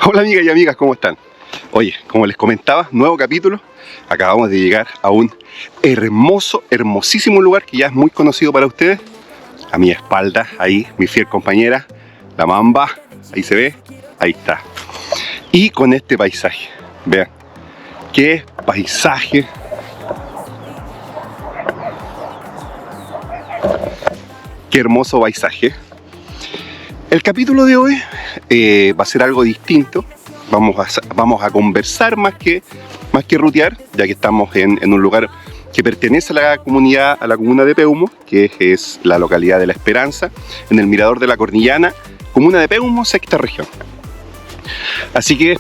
Hola amigas y amigas, ¿cómo están? Oye, como les comentaba, nuevo capítulo. Acabamos de llegar a un hermosísimo lugar que ya es muy conocido para ustedes. A mi espalda, ahí, mi fiel compañera, la Mamba, ahí se ve, ahí está. Y con este paisaje, vean, qué paisaje. Qué hermoso paisaje. El capítulo de hoy va a ser algo distinto. Vamos a conversar más que rutear, ya que estamos en un lugar que pertenece a la comuna de Peumo, que es la localidad de La Esperanza, en el mirador de la Cornillana, comuna de Peumo, sexta región. Así que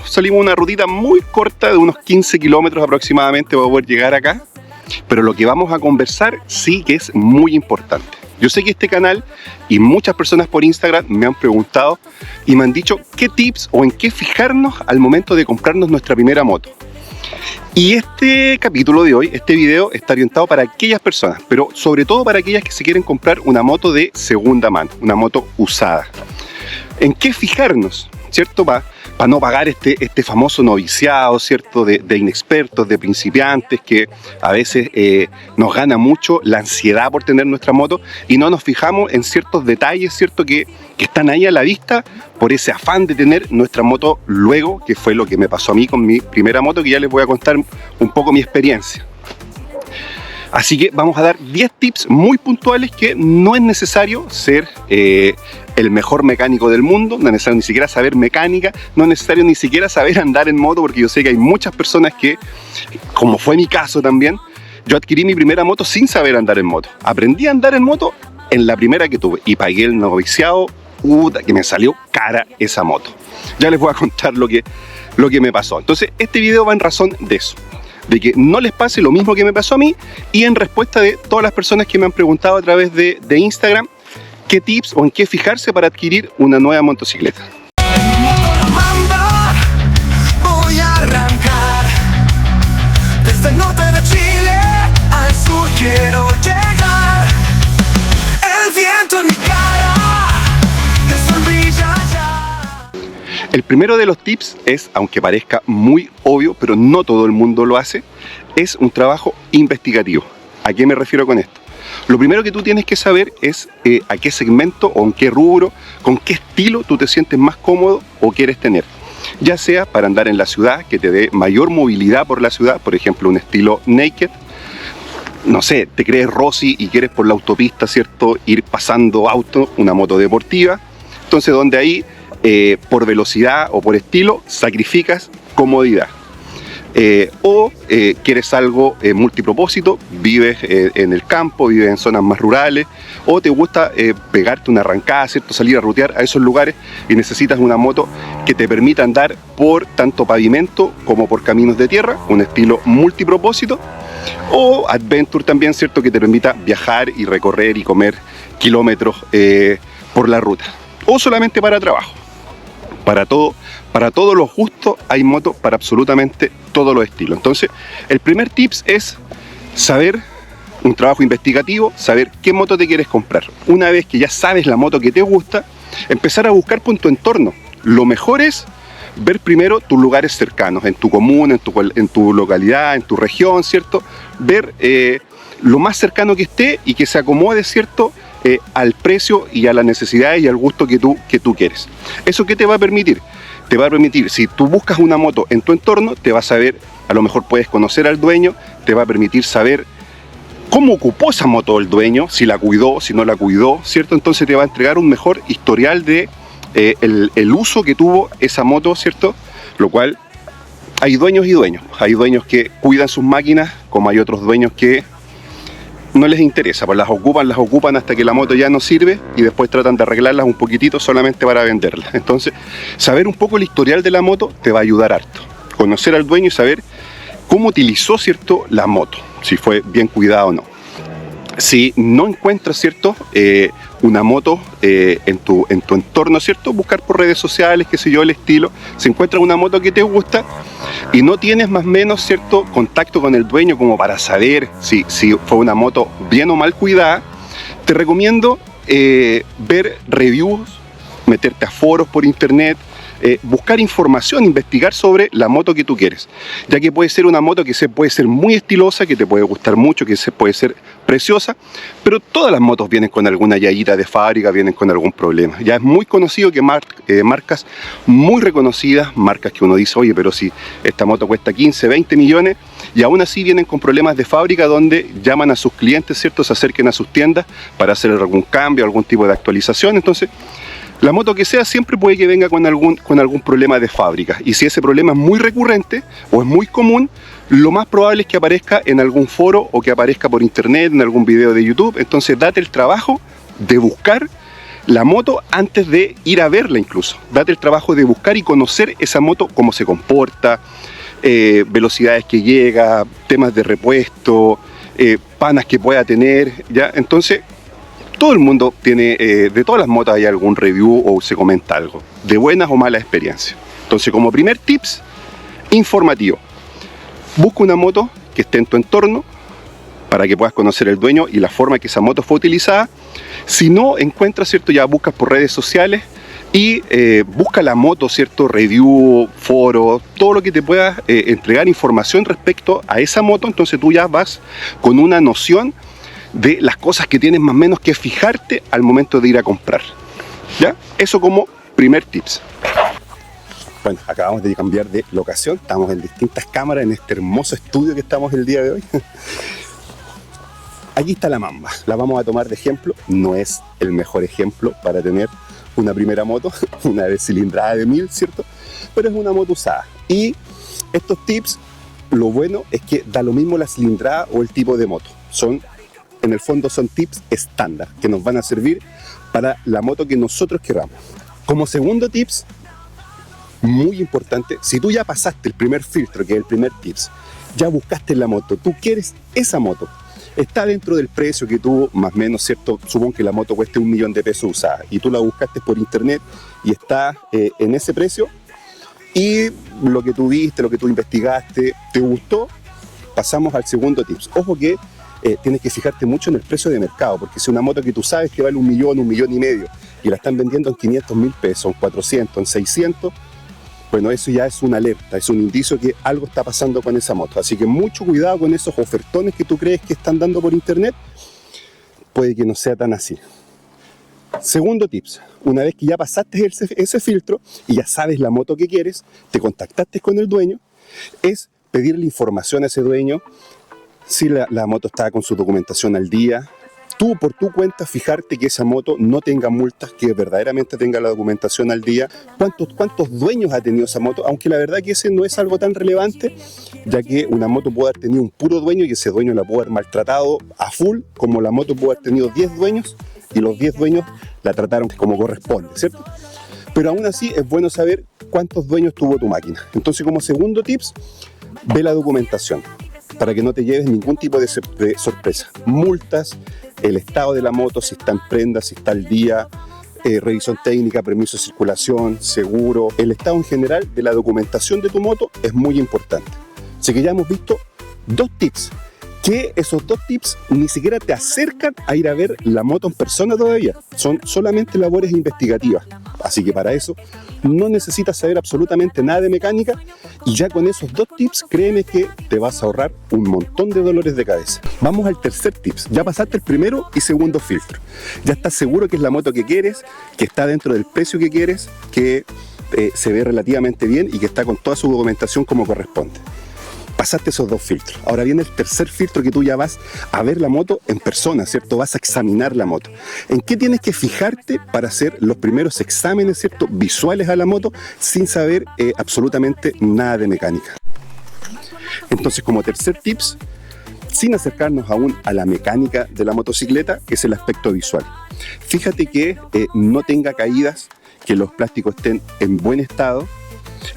salimos una rutita muy corta de unos 15 kilómetros aproximadamente para poder llegar acá, pero lo que vamos a conversar sí que es muy importante. Yo sé que este canal y muchas personas por Instagram me han preguntado y me han dicho qué tips o en qué fijarnos al momento de comprarnos nuestra primera moto. Y este capítulo de hoy, este video, está orientado para aquellas personas, pero sobre todo para aquellas que se quieren comprar una moto de segunda mano, una moto usada. ¿En qué fijarnos? ¿Cierto? Para no pagar este famoso noviciado, ¿cierto? De inexpertos, de principiantes, que a veces nos gana mucho la ansiedad por tener nuestra moto y no nos fijamos en ciertos detalles, ¿cierto? Que están ahí a la vista por ese afán de tener nuestra moto luego, que fue lo que me pasó a mí con mi primera moto, que ya les voy a contar un poco mi experiencia. Así que vamos a dar 10 tips muy puntuales que no es necesario ser el mejor mecánico del mundo, no es necesario ni siquiera saber mecánica, no es necesario ni siquiera saber andar en moto, porque yo sé que hay muchas personas que, como fue mi caso también, yo adquirí mi primera moto sin saber andar en moto. Aprendí a andar en moto en la primera que tuve y pagué el noviciado, que me salió cara esa moto. Ya les voy a contar lo que me pasó. Entonces este video va en razón de eso, de que no les pase lo mismo que me pasó a mí, y en respuesta de todas las personas que me han preguntado a través de Instagram qué tips o en qué fijarse para adquirir una nueva motocicleta. Voy a arrancar desde el norte de Chile al sur, quiero llegar. El viento en mi cara, el sol brilla ya. El primero de los tips es, aunque parezca muy obvio, pero no todo el mundo lo hace, es un trabajo investigativo. ¿A qué me refiero con esto? Lo primero que tú tienes que saber es a qué segmento o en qué rubro, con qué estilo tú te sientes más cómodo o quieres tener. Ya sea para andar en la ciudad, que te dé mayor movilidad por la ciudad, por ejemplo un estilo naked. No sé, te crees Rossi y quieres por la autopista, ¿cierto?, ir pasando auto, una moto deportiva. Entonces donde ahí, por velocidad o por estilo, sacrificas comodidad. O quieres algo multipropósito, vives en el campo, vives en zonas más rurales, o te gusta pegarte una arrancada, ¿cierto?, salir a rutear a esos lugares y necesitas una moto que te permita andar por tanto pavimento como por caminos de tierra, un estilo multipropósito, o adventure también, ¿cierto?, que te permita viajar y recorrer y comer kilómetros por la ruta, o solamente para trabajo. Para todos los gustos hay motos para absolutamente todos los estilos. Entonces, el primer tips es saber, un trabajo investigativo, saber qué moto te quieres comprar. Una vez que ya sabes la moto que te gusta, empezar a buscar por tu entorno. Lo mejor es ver primero tus lugares cercanos, en tu comuna, en tu localidad, en tu región, ¿cierto? Ver lo más cercano que esté y que se acomode, ¿cierto?, al precio y a las necesidades y al gusto que tú quieres. ¿Eso qué te va a permitir? Te va a permitir, si tú buscas una moto en tu entorno, te vas a ver, a lo mejor puedes conocer al dueño, te va a permitir saber cómo ocupó esa moto el dueño, si la cuidó, si no la cuidó, ¿cierto? Entonces te va a entregar un mejor historial de el uso que tuvo esa moto, ¿cierto? Lo cual, hay dueños y dueños. Hay dueños que cuidan sus máquinas, como hay otros dueños que no les interesa, pues las ocupan hasta que la moto ya no sirve y después tratan de arreglarlas un poquitito solamente para venderlas. Entonces, saber un poco el historial de la moto te va a ayudar harto. Conocer al dueño y saber cómo utilizó, ¿cierto?, la moto, si fue bien cuidada o no. Si no encuentras, ¿cierto?, una moto en tu entorno, ¿cierto?, buscar por redes sociales, qué sé yo, el estilo. Si encuentras una moto que te gusta y no tienes más o menos, ¿cierto?, contacto con el dueño como para saber si fue una moto bien o mal cuidada, te recomiendo ver reviews, meterte a foros por internet, buscar información, investigar sobre la moto que tú quieres, ya que puede ser una moto que puede ser muy estilosa, que te puede gustar mucho, que puede ser preciosa, pero todas las motos vienen con alguna llallita de fábrica, vienen con algún problema. Ya es muy conocido que marcas muy reconocidas, marcas que uno dice, oye, pero si esta moto cuesta 15, 20 millones, y aún así vienen con problemas de fábrica donde llaman a sus clientes, ¿cierto?, se acerquen a sus tiendas para hacer algún cambio, algún tipo de actualización. Entonces, la moto que sea siempre puede que venga con algún problema de fábrica, y si ese problema es muy recurrente o es muy común, lo más probable es que aparezca en algún foro o que aparezca por internet, en algún video de YouTube. Entonces date el trabajo de buscar la moto antes de ir a verla incluso. Date el trabajo de buscar y conocer esa moto, cómo se comporta, velocidades que llega, temas de repuesto, panas que pueda tener, ¿ya? Entonces, todo el mundo tiene, de todas las motos hay algún review o se comenta algo, de buenas o malas experiencias. Entonces, como primer tips, informativo. Busca una moto que esté en tu entorno para que puedas conocer el dueño y la forma que esa moto fue utilizada. Si no encuentras, ¿cierto?, ya buscas por redes sociales y busca la moto, ¿cierto?, review, foro, todo lo que te pueda entregar información respecto a esa moto. Entonces tú ya vas con una noción de las cosas que tienes más o menos que fijarte al momento de ir a comprar, ¿ya? Eso como primer tips. Bueno, acabamos de cambiar de locación, estamos en distintas cámaras en este hermoso estudio que estamos el día de hoy. Aquí está la Mamba, la vamos a tomar de ejemplo. No es el mejor ejemplo para tener una primera moto, una de cilindrada de 1000, ¿cierto? Pero es una moto usada. Y estos tips, lo bueno es que da lo mismo la cilindrada o el tipo de moto. En el fondo son tips estándar que nos van a servir para la moto que nosotros queramos. Como segundo tips, muy importante, si tú ya pasaste el primer filtro, que es el primer tips, ya buscaste la moto, tú quieres esa moto, está dentro del precio que tú, más o menos, ¿cierto? Supón que la moto cueste 1 millón de pesos usada y tú la buscaste por internet y está en ese precio, y lo que tú viste, lo que tú investigaste, te gustó, pasamos al segundo tips. Ojo que tienes que fijarte mucho en el precio de mercado, porque si una moto que tú sabes que vale 1 millón, 1,5 millones, y la están vendiendo en 500.000 pesos, en 400, en 600, bueno, eso ya es una alerta, es un indicio que algo está pasando con esa moto. Así que mucho cuidado con esos ofertones que tú crees que están dando por internet, puede que no sea tan así. Segundo tips, una vez que ya pasaste ese filtro y ya sabes la moto que quieres, te contactaste con el dueño, es pedirle información a ese dueño, si la moto está con su documentación al día. Tú por tu cuenta fijarte que esa moto no tenga multas, que verdaderamente tenga la documentación al día. ¿Cuántos dueños ha tenido esa moto? Aunque la verdad que ese no es algo tan relevante, ya que una moto puede haber tenido un puro dueño y ese dueño la puede haber maltratado a full, como la moto puede haber tenido 10 dueños y los 10 dueños la trataron como corresponde, ¿cierto? Pero aún así es bueno saber cuántos dueños tuvo tu máquina. Entonces, como segundo tips, ve la documentación para que no te lleves ningún tipo de sorpresa. Multas, el estado de la moto, si está en prenda, si está al día, revisión técnica, permiso de circulación, seguro. El estado en general de la documentación de tu moto es muy importante. Así que ya hemos visto 2 tips, que esos 2 tips ni siquiera te acercan a ir a ver la moto en persona todavía. Son solamente labores investigativas. Así que para eso no necesitas saber absolutamente nada de mecánica, y ya con esos 2 tips, créeme que te vas a ahorrar un montón de dolores de cabeza. Vamos al tercer tips. Ya pasaste el primero y segundo filtro. Ya estás seguro que es la moto que quieres, que está dentro del precio que quieres, que se ve relativamente bien y que está con toda su documentación como corresponde. Pasaste esos 2 filtros. Ahora viene el tercer filtro, que tú ya vas a ver la moto en persona, ¿cierto? Vas a examinar la moto. ¿En qué tienes que fijarte para hacer los primeros exámenes, ¿cierto?, visuales a la moto sin saber absolutamente nada de mecánica? Entonces, como tercer tips, sin acercarnos aún a la mecánica de la motocicleta, es el aspecto visual. Fíjate que no tenga caídas, que los plásticos estén en buen estado,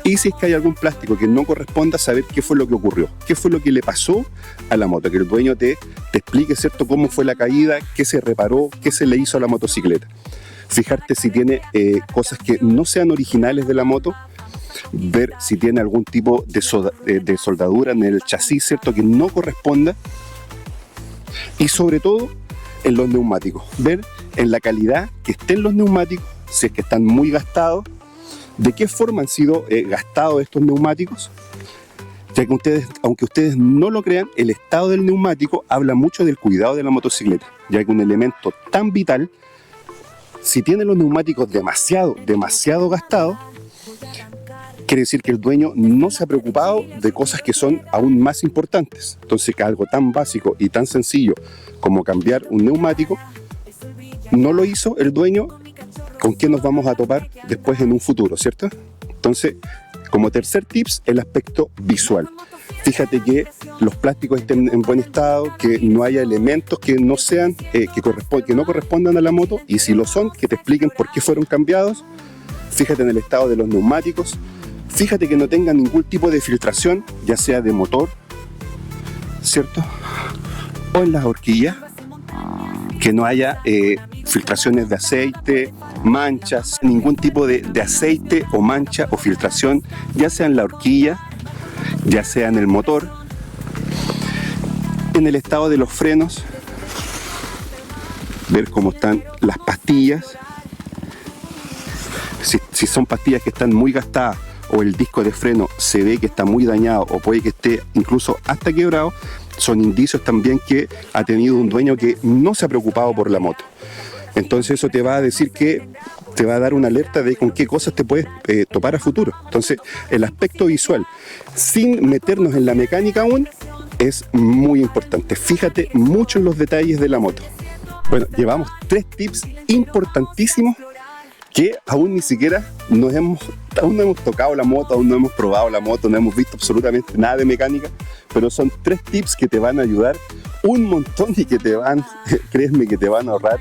y si es que hay algún plástico que no corresponda, saber qué fue lo que ocurrió, qué fue lo que le pasó a la moto, que el dueño te explique, ¿cierto?, cómo fue la caída, qué se reparó, qué se le hizo a la motocicleta. Fijarte si tiene cosas que no sean originales de la moto, ver si tiene algún tipo de soldadura en el chasis, ¿cierto?, que no corresponda, y sobre todo en los neumáticos, ver en la calidad que estén los neumáticos, si es que están muy gastados, ¿De qué forma han sido gastados estos neumáticos? Ya que aunque ustedes no lo crean, el estado del neumático habla mucho del cuidado de la motocicleta, ya que un elemento tan vital, si tiene los neumáticos demasiado gastados, quiere decir que el dueño no se ha preocupado de cosas que son aún más importantes. Entonces, que algo tan básico y tan sencillo como cambiar un neumático, no lo hizo el dueño. ¿Con qué nos vamos a topar después en un futuro, cierto? Entonces, como tercer tips, el aspecto visual. Fíjate que los plásticos estén en buen estado, que no haya elementos que no sean, que no correspondan a la moto, y si lo son, que te expliquen por qué fueron cambiados. Fíjate en el estado de los neumáticos. Fíjate que no tengan ningún tipo de filtración, ya sea de motor, ¿cierto? O en las horquillas, que no haya filtraciones de aceite, manchas, ningún tipo de aceite o mancha o filtración, ya sea en la horquilla, ya sea en el motor, en el estado de los frenos, ver cómo están las pastillas, si son pastillas que están muy gastadas o el disco de freno se ve que está muy dañado o puede que esté incluso hasta quebrado, son indicios también que ha tenido un dueño que no se ha preocupado por la moto. Entonces eso te va a decir que te va a dar una alerta de con qué cosas te puedes topar a futuro. Entonces el aspecto visual, sin meternos en la mecánica aún, es muy importante. Fíjate mucho en los detalles de la moto. Bueno, llevamos 3 tips importantísimos que aún ni siquiera aún no hemos tocado la moto, aún no hemos probado la moto, no hemos visto absolutamente nada de mecánica, pero son 3 tips que te van a ayudar un montón y que créeme que te van a ahorrar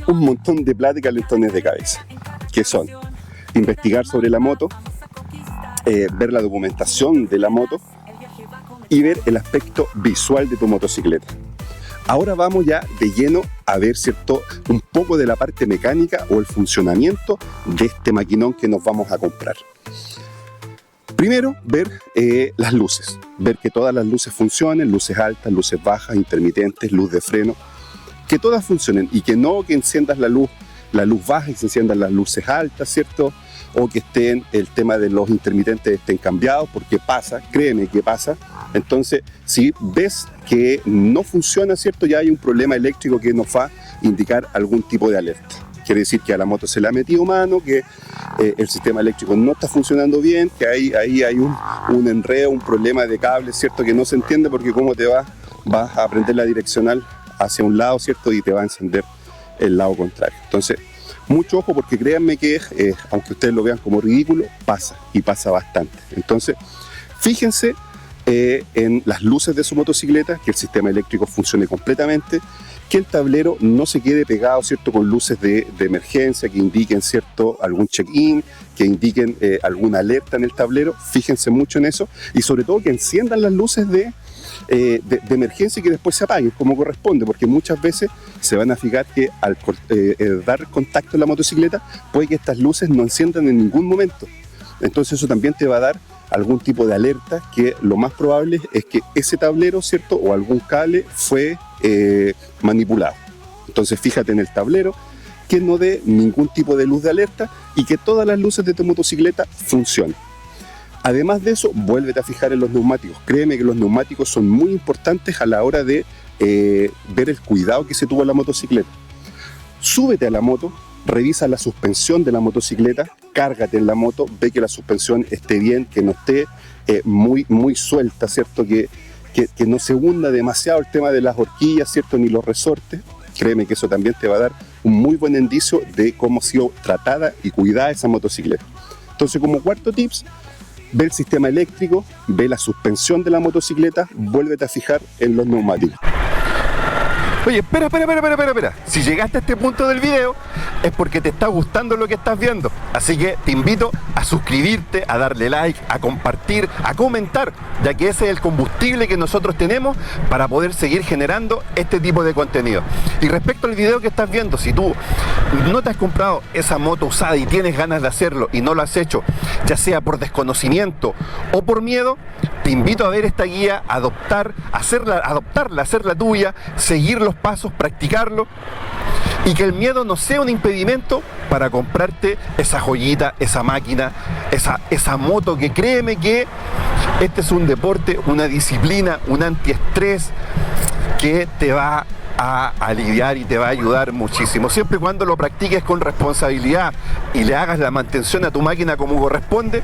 un montón de plata y calentones de cabeza, que son investigar sobre la moto, ver la documentación de la moto y ver el aspecto visual de tu motocicleta. Ahora vamos ya de lleno a ver, ¿cierto?, un poco de la parte mecánica o el funcionamiento de este maquinón que nos vamos a comprar. Primero, ver las luces, ver que todas las luces funcionen, luces altas, luces bajas, intermitentes, luz de freno, que todas funcionen y que no que enciendas la luz baja y se enciendan las luces altas, ¿cierto? O que el tema de los intermitentes estén cambiados, porque pasa, créeme que pasa. Entonces, si ves que no funciona, ¿cierto?, ya hay un problema eléctrico que nos va a indicar algún tipo de alerta. Quiere decir que a la moto se le ha metido mano, que el sistema eléctrico no está funcionando bien, que ahí hay un enredo, un problema de cable, ¿cierto?, que no se entiende porque cómo te vas a prender la direccional hacia un lado, ¿cierto?, y te va a encender el lado contrario. Entonces, mucho ojo, porque créanme que aunque ustedes lo vean como ridículo, pasa y pasa bastante. Entonces, fíjense en las luces de su motocicleta, que el sistema eléctrico funcione completamente, que el tablero no se quede pegado, ¿cierto?, con luces de emergencia que indiquen, ¿cierto?, algún check-in, que indiquen alguna alerta en el tablero. Fíjense mucho en eso y sobre todo que enciendan las luces de emergencia y que después se apaguen como corresponde, porque muchas veces se van a fijar que al dar contacto en la motocicleta puede que estas luces no enciendan en ningún momento. Entonces eso también te va a dar algún tipo de alerta, que lo más probable es que ese tablero, ¿cierto?, o algún cable fue manipulado. Entonces fíjate en el tablero que no dé ningún tipo de luz de alerta y que todas las luces de tu motocicleta funcionen. Además de eso, vuélvete a fijar en los neumáticos. Créeme que los neumáticos son muy importantes a la hora de ver el cuidado que se tuvo en la motocicleta. Súbete a la moto, revisa la suspensión de la motocicleta, cárgate en la moto, ve que la suspensión esté bien, que no esté muy suelta, ¿cierto?, que no se hunda demasiado el tema de las horquillas, ¿cierto?, ni los resortes. Créeme que eso también te va a dar un muy buen indicio de cómo ha sido tratada y cuidada esa motocicleta. Entonces, como cuarto tips, ve el sistema eléctrico, ve la suspensión de la motocicleta, vuélvete a fijar en los neumáticos. Oye, espera. Si llegaste a este punto del video es porque te está gustando lo que estás viendo. Así que te invito a suscribirte, a darle like, a compartir, a comentar, ya que ese es el combustible que nosotros tenemos para poder seguir generando este tipo de contenido. Y respecto al video que estás viendo, si tú no te has comprado esa moto usada y tienes ganas de hacerlo y no lo has hecho, ya sea por desconocimiento o por miedo, te invito a ver esta guía, adoptarla, hacerla tuya, seguir los pasos, practicarlo, y que el miedo no sea un impedimento para comprarte esa joyita, esa máquina, esa moto que créeme que este es un deporte, una disciplina, un antiestrés que te va a aliviar y te va a ayudar muchísimo, siempre y cuando lo practiques con responsabilidad y le hagas la mantención a tu máquina como corresponde.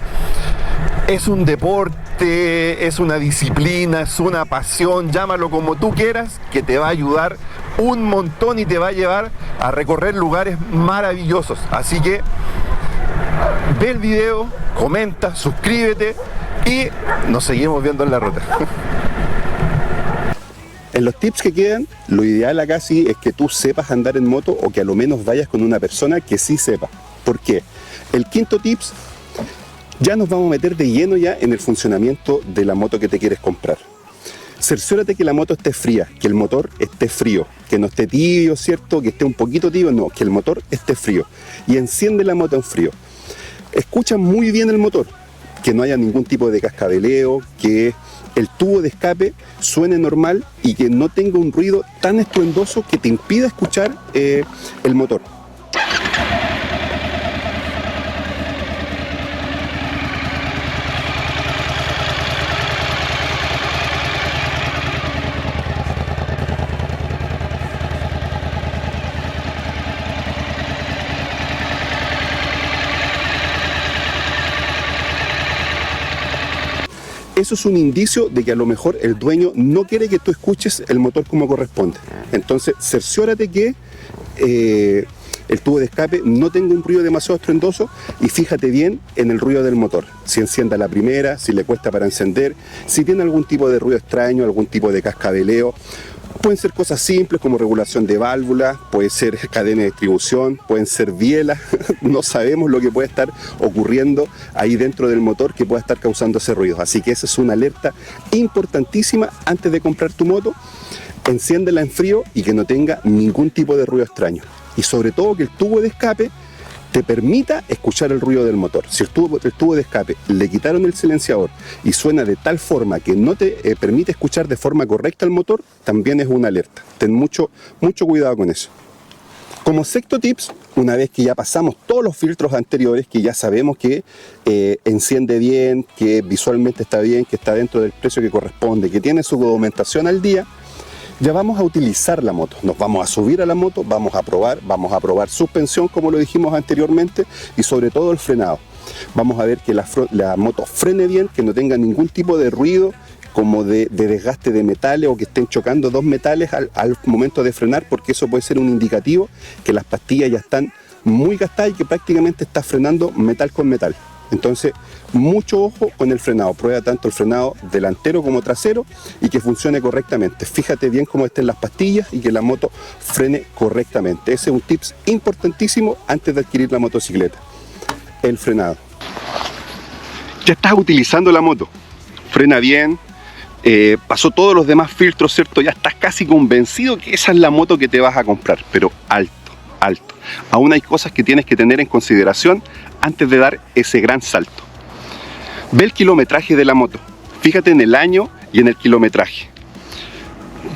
Es un deporte, es una disciplina, es una pasión, llámalo como tú quieras, que te va a ayudar un montón y te va a llevar a recorrer lugares maravillosos. Así que ve el video, comenta, suscríbete y nos seguimos viendo en la ruta. En los tips que quedan, lo ideal acá sí es que tú sepas andar en moto o que a lo menos vayas con una persona que sí sepa. ¿Por qué? El quinto tips, ya nos vamos a meter de lleno ya en el funcionamiento de la moto que te quieres comprar. Cerciórate que la moto esté fría, que el motor esté frío, que no esté tibio, ¿cierto? Que esté un poquito tibio, no, que el motor esté frío. Y enciende la moto en frío. Escucha muy bien el motor, que no haya ningún tipo de cascabeleo, que el tubo de escape suene normal y que no tenga un ruido tan estruendoso que te impida escuchar el motor. Eso es un indicio de que a lo mejor el dueño no quiere que tú escuches el motor como corresponde. Entonces, cerciórate que el tubo de escape no tenga un ruido demasiado estruendoso y fíjate bien en el ruido del motor. Si enciende la primera, si le cuesta para encender, si tiene algún tipo de ruido extraño, algún tipo de cascabeleo. Pueden ser cosas simples como regulación de válvula, puede ser cadena de distribución, pueden ser bielas. No sabemos lo que puede estar ocurriendo ahí dentro del motor que pueda estar causando ese ruido. Así que esa es una alerta importantísima antes de comprar tu moto. Enciéndela en frío y que no tenga ningún tipo de ruido extraño. Y sobre todo que el tubo de escape te permita escuchar el ruido del motor. Si el tubo de escape le quitaron el silenciador y suena de tal forma que no te permite escuchar de forma correcta el motor, también es una alerta. Ten mucho cuidado con eso. Como sexto tips, una vez que ya pasamos todos los filtros anteriores, que ya sabemos que enciende bien, que visualmente está bien, que está dentro del precio que corresponde, que tiene su documentación al día, ya vamos a utilizar la moto, nos vamos a subir a la moto, vamos a probar suspensión como lo dijimos anteriormente y sobre todo el frenado. Vamos a ver que la moto frene bien, que no tenga ningún tipo de ruido como de desgaste de metales o que estén chocando dos metales al momento de frenar, porque eso puede ser un indicativo que las pastillas ya están muy gastadas y que prácticamente está frenando metal con metal. Entonces, mucho ojo con el frenado, prueba tanto el frenado delantero como trasero y que funcione correctamente. Fíjate bien cómo estén las pastillas y que la moto frene correctamente. Ese es un tips importantísimo antes de adquirir la motocicleta, el frenado. Ya estás utilizando la moto, frena bien, pasó todos los demás filtros, ¿cierto? Ya estás casi convencido que esa es la moto que te vas a comprar, pero alto. Aún hay cosas que tienes que tener en consideración antes de dar ese gran salto. Ve el kilometraje de la moto, fíjate en el año y en el kilometraje.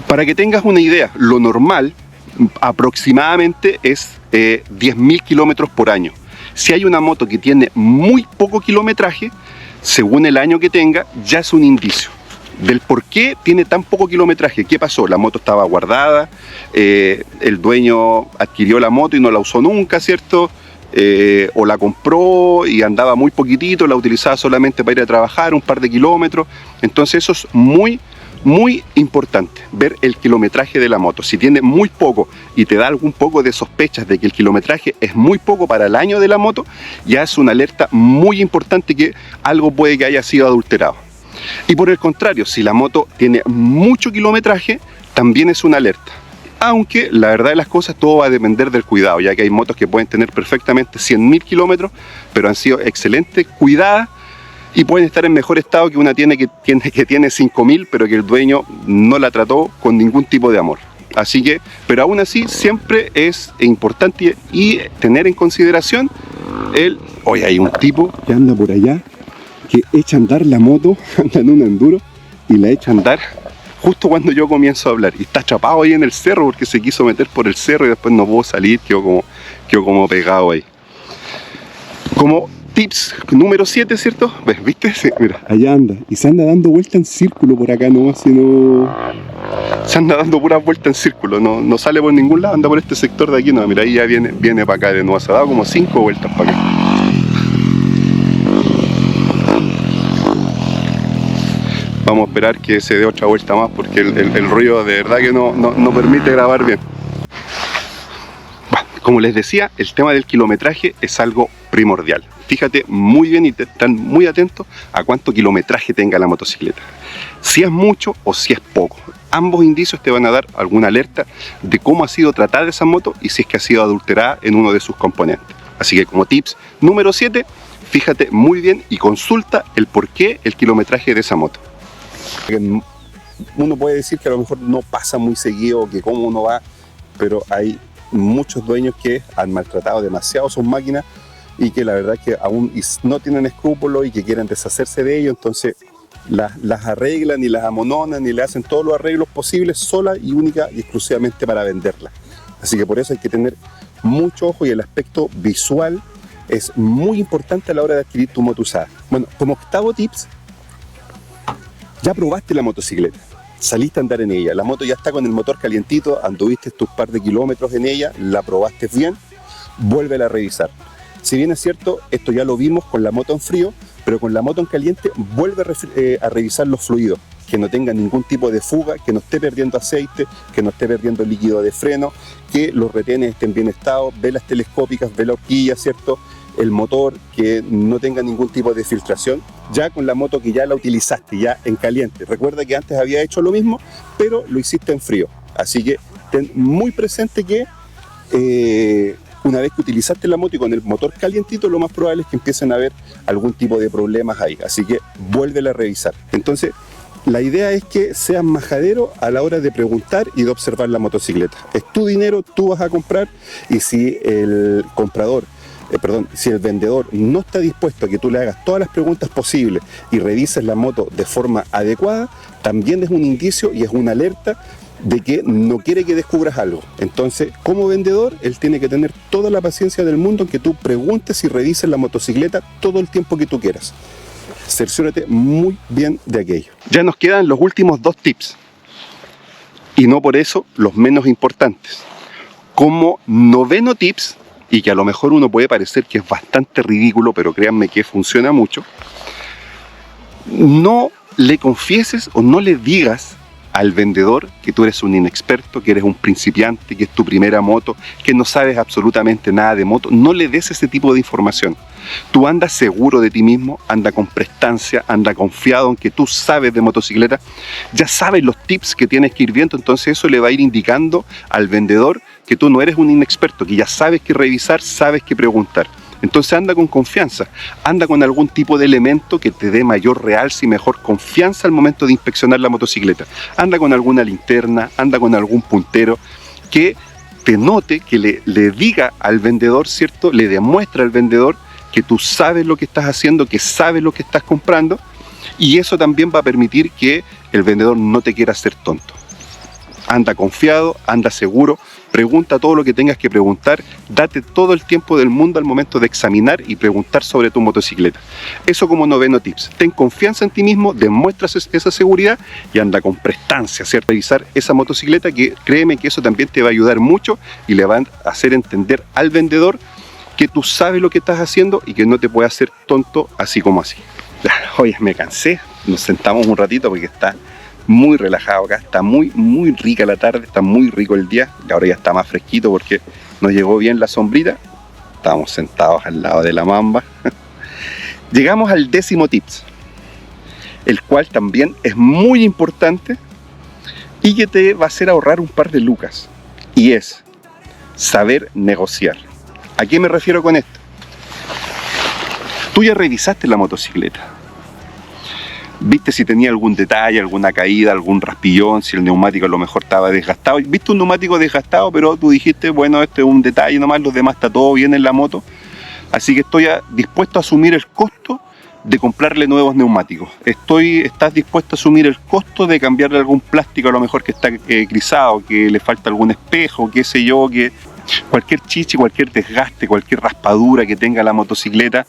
Para que tengas una idea, lo normal aproximadamente es 10.000 kilómetros por año. Si hay una moto que tiene muy poco kilometraje, según el año que tenga, ya es un indicio del por qué tiene tan poco kilometraje. ¿Qué pasó? La moto estaba guardada, el dueño adquirió la moto y no la usó nunca, ¿cierto? O la compró y andaba muy poquitito, la utilizaba solamente para ir a trabajar un par de kilómetros. Entonces eso es muy importante, ver el kilometraje de la moto. Si tiene muy poco y te da algún poco de sospechas de que el kilometraje es muy poco para el año de la moto, ya es una alerta muy importante que algo puede que haya sido adulterado. Y por el contrario, si la moto tiene mucho kilometraje, también es una alerta. Aunque la verdad de las cosas, todo va a depender del cuidado, ya que hay motos que pueden tener perfectamente 100.000 kilómetros, pero han sido excelentes, cuidadas, y pueden estar en mejor estado que una tiene que tiene 5.000, pero que el dueño no la trató con ningún tipo de amor. Así que, pero aún así, siempre es importante y tener en consideración hoy hay un tipo que anda por allá, que echa a andar la moto, anda en un enduro y la echa a andar justo cuando yo comienzo a hablar y está atrapado ahí en el cerro porque se quiso meter por el cerro y después no pudo salir, quedó como pegado ahí. Como tips número 7, ¿cierto? ¿Ves? ¿Viste? Sí, mira, allá anda. Y se anda dando vuelta en círculo por acá nomás, si no... Se anda dando puras vueltas en círculo, no sale por ningún lado, anda por este sector de aquí, no, mira, ahí ya viene para acá de nuevo, se ha dado como 5 vueltas para acá. Vamos a esperar que se dé otra vuelta más porque el ruido de verdad que no permite grabar bien. Bueno, como les decía, el tema del kilometraje es algo primordial. Fíjate muy bien y están muy atentos a cuánto kilometraje tenga la motocicleta. Si es mucho o si es poco. Ambos indicios te van a dar alguna alerta de cómo ha sido tratada esa moto y si es que ha sido adulterada en uno de sus componentes. Así que como tips número 7, fíjate muy bien y consulta el porqué, el kilometraje de esa moto. Uno puede decir que a lo mejor no pasa muy seguido, que cómo uno va, pero hay muchos dueños que han maltratado demasiado sus máquinas y que la verdad es que aún no tienen escrúpulos y que quieren deshacerse de ello, entonces las arreglan y las amononan y le hacen todos los arreglos posibles sola y única y exclusivamente para venderla. Así que por eso hay que tener mucho ojo y el aspecto visual es muy importante a la hora de adquirir tu moto usada. Bueno, como octavo tips, ya probaste la motocicleta, saliste a andar en ella, la moto ya está con el motor calientito, anduviste tus par de kilómetros en ella, la probaste bien, vuélvela a revisar. Si bien es cierto, esto ya lo vimos con la moto en frío, pero con la moto en caliente vuelve a revisar los fluidos, que no tenga ningún tipo de fuga, que no esté perdiendo aceite, que no esté perdiendo líquido de freno, que los retenes estén bien estados, velas telescópicas, vela horquilla, ¿cierto? El motor, que no tenga ningún tipo de filtración, ya con la moto que ya la utilizaste, ya en caliente. Recuerda que antes había hecho lo mismo, pero lo hiciste en frío. Así que ten muy presente que una vez que utilizaste la moto y con el motor calientito, lo más probable es que empiecen a haber algún tipo de problemas ahí. Así que vuélvela a revisar. Entonces, la idea es que seas majadero a la hora de preguntar y de observar la motocicleta. Es tu dinero, tú vas a comprar, y si el comprador, si el vendedor no está dispuesto a que tú le hagas todas las preguntas posibles y revises la moto de forma adecuada, también es un indicio y es una alerta de que no quiere que descubras algo. Entonces, como vendedor, él tiene que tener toda la paciencia del mundo en que tú preguntes y revises la motocicleta todo el tiempo que tú quieras. Cerciórate muy bien de aquello. Ya nos quedan los últimos 2 tips, y no por eso los menos importantes. Como noveno tips, y que a lo mejor uno puede parecer que es bastante ridículo, pero créanme que funciona mucho, no le confieses o no le digas al vendedor que tú eres un inexperto, que eres un principiante, que es tu primera moto, que no sabes absolutamente nada de moto. No le des ese tipo de información. Tú anda seguro de ti mismo, anda con prestancia, anda confiado en que tú sabes de motocicleta, ya sabes los tips que tienes que ir viendo, entonces eso le va a ir indicando al vendedor que tú no eres un inexperto, que ya sabes qué revisar, sabes qué preguntar. Entonces anda con confianza, anda con algún tipo de elemento que te dé mayor realce y mejor confianza al momento de inspeccionar la motocicleta. Anda con alguna linterna, anda con algún puntero que te note, que le diga al vendedor, ¿cierto? Le demuestra al vendedor que tú sabes lo que estás haciendo, que sabes lo que estás comprando, y eso también va a permitir que el vendedor no te quiera hacer tonto. Anda confiado, anda seguro, pregunta todo lo que tengas que preguntar, date todo el tiempo del mundo al momento de examinar y preguntar sobre tu motocicleta. Eso como noveno tips. Ten confianza en ti mismo, demuestra esa seguridad y anda con prestancia, ¿cierto? Revisar esa motocicleta, que créeme que eso también te va a ayudar mucho y le va a hacer entender al vendedor que tú sabes lo que estás haciendo y que no te puede hacer tonto así como así. Oye, me cansé, nos sentamos un ratito porque está muy relajado acá, está muy rica la tarde, está muy rico el día, y ahora ya está más fresquito porque nos llegó bien la sombrita. Estábamos sentados al lado de la mamba. Llegamos al 10º tips, el cual también es muy importante y que te va a hacer ahorrar un par de lucas, y es saber negociar. ¿A qué me refiero con esto? Tú ya revisaste la motocicleta, viste si tenía algún detalle, alguna caída, algún raspillón, si el neumático a lo mejor estaba desgastado. Viste un neumático desgastado, pero tú dijiste, bueno, este es un detalle nomás, los demás está todo bien en la moto, así que estoy dispuesto a asumir el costo de comprarle nuevos neumáticos. ¿Estás dispuesto a asumir el costo de cambiarle algún plástico a lo mejor que está grisado, que le falta algún espejo, qué sé yo, que cualquier chiche, cualquier desgaste, cualquier raspadura que tenga la motocicleta,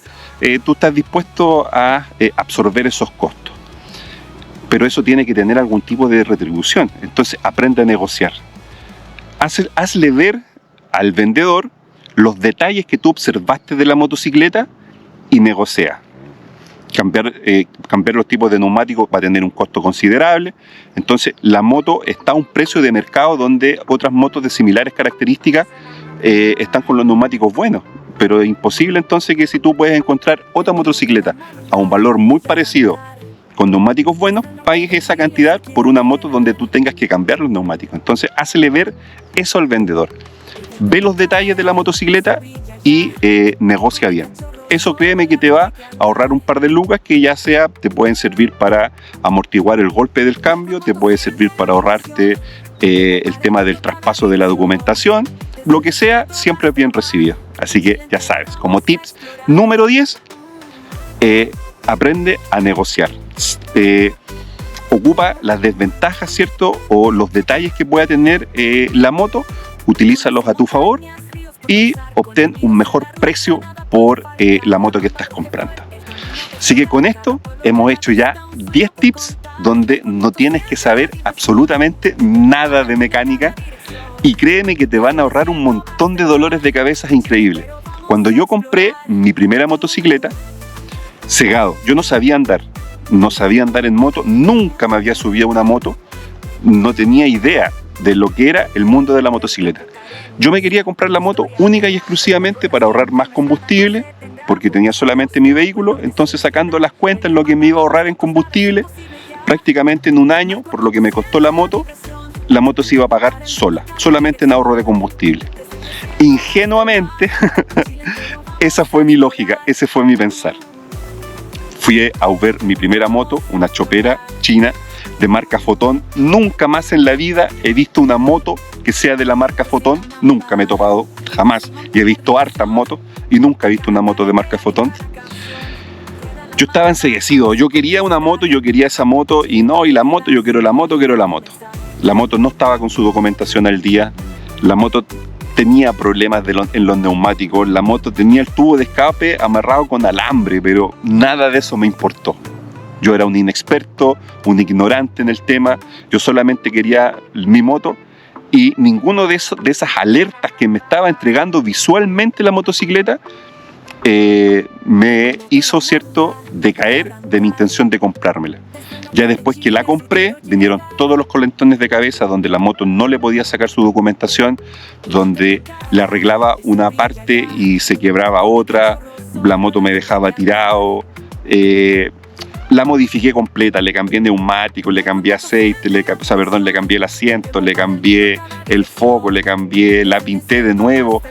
tú estás dispuesto a absorber esos costos. Pero eso tiene que tener algún tipo de retribución. Entonces aprende a negociar. Hazle ver al vendedor los detalles que tú observaste de la motocicleta y negocia. Cambiar los tipos de neumáticos va a tener un costo considerable. Entonces la moto está a un precio de mercado donde otras motos de similares características están con los neumáticos buenos. Pero es imposible entonces que si tú puedes encontrar otra motocicleta a un valor muy parecido con neumáticos buenos, pagues esa cantidad por una moto donde tú tengas que cambiar los neumáticos. Entonces hazle ver eso al vendedor. Ve los detalles de la motocicleta y negocia bien. Eso créeme que te va a ahorrar un par de lucas que ya sea te pueden servir para amortiguar el golpe del cambio, te puede servir para ahorrarte el tema del traspaso de la documentación, lo que sea, siempre es bien recibido. Así que ya sabes, como tips número 10, aprende a negociar. Ocupa las desventajas, ¿cierto? O los detalles que pueda tener la moto, utilízalos a tu favor y obtén un mejor precio por la moto que estás comprando. Así que con esto hemos hecho ya 10 tips donde no tienes que saber absolutamente nada de mecánica y créeme que te van a ahorrar un montón de dolores de cabeza increíbles. Cuando yo compré mi primera motocicleta, cegado, yo no sabía andar en moto, nunca me había subido a una moto, no tenía idea de lo que era el mundo de la motocicleta. Yo me quería comprar la moto única y exclusivamente para ahorrar más combustible, porque tenía solamente mi vehículo, entonces sacando las cuentas en lo que me iba a ahorrar en combustible, prácticamente en un año, por lo que me costó la moto se iba a pagar sola, solamente en ahorro de combustible. Ingenuamente, esa fue mi lógica, ese fue mi pensar. Fui a ver mi primera moto, una chopera china de marca Foton. Nunca más en la vida he visto una moto que sea de la marca Foton. Nunca me he topado, jamás. Y he visto hartas motos y nunca he visto una moto de marca Foton. Yo estaba enceguecido. Yo quería una moto, yo quería esa moto y la moto, yo quiero la moto, quiero la moto. La moto no estaba con su documentación al día. La moto tenía problemas en los neumáticos. La moto tenía el tubo de escape amarrado con alambre, pero nada de eso me importó. Yo era un inexperto, un ignorante en el tema. Yo solamente quería mi moto y ninguno de esas alertas que me estaba entregando visualmente la motocicleta me hizo, ¿cierto?, decaer de mi intención de comprármela. Ya después que la compré, vinieron todos los colentones de cabeza donde la moto no le podía sacar su documentación, donde le arreglaba una parte y se quebraba otra, la moto me dejaba tirado. La modifiqué completa, le cambié neumático, le cambié aceite, le cambié el asiento, le cambié el foco, la pinté de nuevo.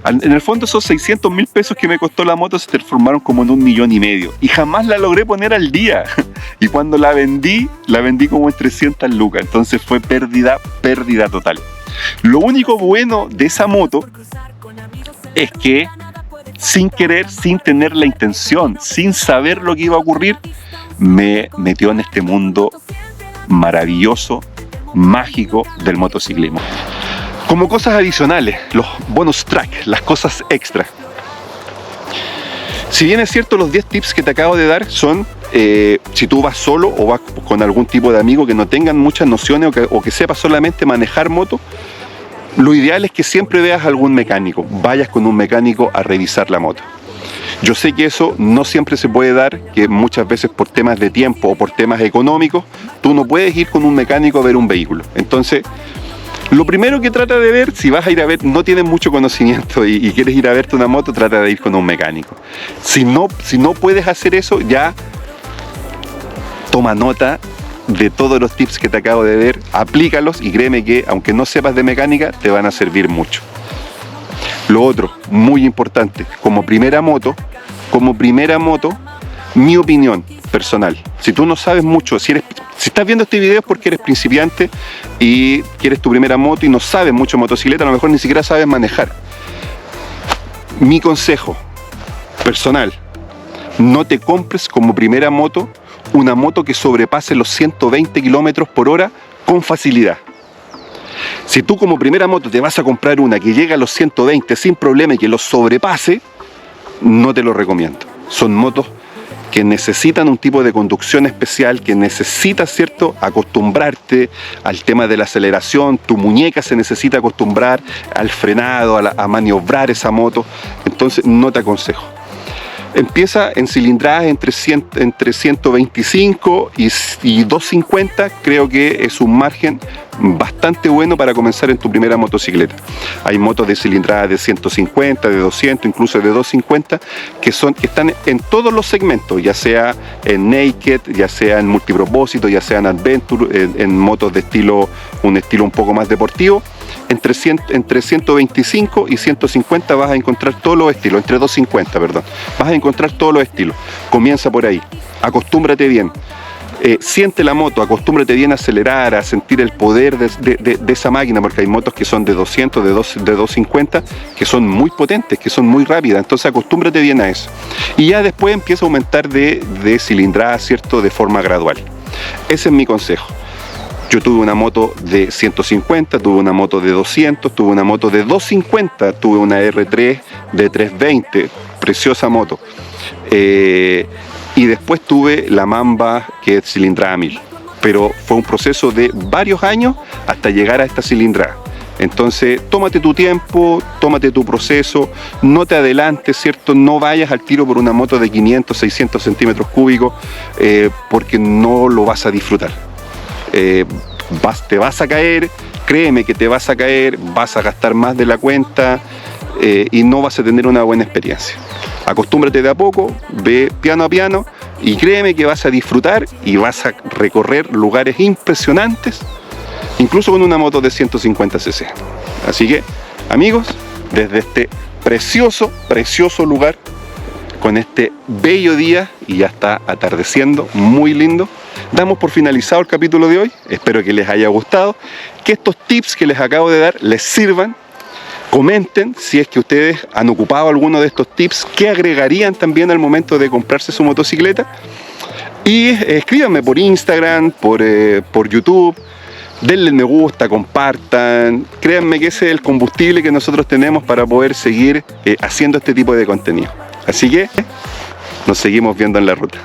En el fondo esos 600.000 pesos que me costó la moto se transformaron como en 1,5 millones y jamás la logré poner al día. Y cuando la vendí como en 300 lucas, entonces fue pérdida total. Lo único bueno de esa moto es que sin querer, sin tener la intención, sin saber lo que iba a ocurrir, me metió en este mundo maravilloso, mágico del motociclismo. Como cosas adicionales, los bonus track, las cosas extra. Si bien es cierto, los 10 tips que te acabo de dar son si tú vas solo o vas con algún tipo de amigo que no tengan muchas nociones o que sepa solamente manejar moto, lo ideal es que siempre veas algún mecánico, vayas con un mecánico a revisar la moto. Yo sé que eso no siempre se puede dar, que muchas veces por temas de tiempo o por temas económicos, tú no puedes ir con un mecánico a ver un vehículo. Entonces, lo primero que trata de ver, si vas a ir a ver, no tienes mucho conocimiento y quieres ir a verte una moto, trata de ir con un mecánico. Si no puedes hacer eso, ya toma nota de todos los tips que te acabo de dar, aplícalos y créeme que aunque no sepas de mecánica, te van a servir mucho. Lo otro, muy importante, como primera moto, mi opinión personal, si tú no sabes mucho, si estás viendo este video es porque eres principiante y quieres tu primera moto y no sabes mucho de motocicleta, a lo mejor ni siquiera sabes manejar. Mi consejo personal, no te compres como primera moto una moto que sobrepase los 120 km/h con facilidad. Si tú como primera moto te vas a comprar una que llega a los 120 sin problema y que los sobrepase, no te lo recomiendo. Son motos que necesitan un tipo de conducción especial, que necesitas, ¿cierto?, acostumbrarte al tema de la aceleración. Tu muñeca se necesita acostumbrar al frenado, a maniobrar esa moto. Entonces no te aconsejo. Empieza en cilindradas entre 125 y 250, creo que es un margen bastante bueno para comenzar en tu primera motocicleta. Hay motos de cilindradas de 150, de 200, incluso de 250, que están en todos los segmentos, ya sea en naked, ya sea en multipropósito, ya sea en adventure, en motos de un estilo un poco más deportivo. Entre 125 y 150 vas a encontrar todos los estilos, entre 250, perdón, vas a encontrar todos los estilos. Comienza por ahí, acostúmbrate bien, siente la moto, acostúmbrate bien a acelerar, a sentir el poder de esa máquina, porque hay motos que son de 200, de 250, que son muy potentes, que son muy rápidas, entonces acostúmbrate bien a eso. Y ya después empieza a aumentar de cilindrada, ¿cierto?, de forma gradual. Ese es mi consejo. Yo tuve una moto de 150, tuve una moto de 200, tuve una moto de 250, tuve una R3 de 320, preciosa moto. Y después tuve la Mamba, que es cilindrada 1000. Pero fue un proceso de varios años hasta llegar a esta cilindrada. Entonces, tómate tu tiempo, tómate tu proceso, no te adelantes, ¿cierto? No vayas al tiro por una moto de 500, 600 centímetros cúbicos, porque no lo vas a disfrutar. Te vas a caer, créeme que te vas a caer, vas a gastar más de la cuenta y no vas a tener una buena experiencia. Acostúmbrate de a poco, ve piano a piano y créeme que vas a disfrutar y vas a recorrer lugares impresionantes, incluso con una moto de 150 cc. Así que, amigos, desde este precioso lugar, con este bello día, y ya está atardeciendo, muy lindo, damos por finalizado el capítulo de hoy. Espero que les haya gustado, que estos tips que les acabo de dar les sirvan. Comenten si es que ustedes han ocupado alguno de estos tips, qué agregarían también al momento de comprarse su motocicleta. Y escríbanme por Instagram, por YouTube, denle me gusta, compartan. Créanme que ese es el combustible que nosotros tenemos para poder seguir haciendo este tipo de contenido. Así que nos seguimos viendo en la ruta.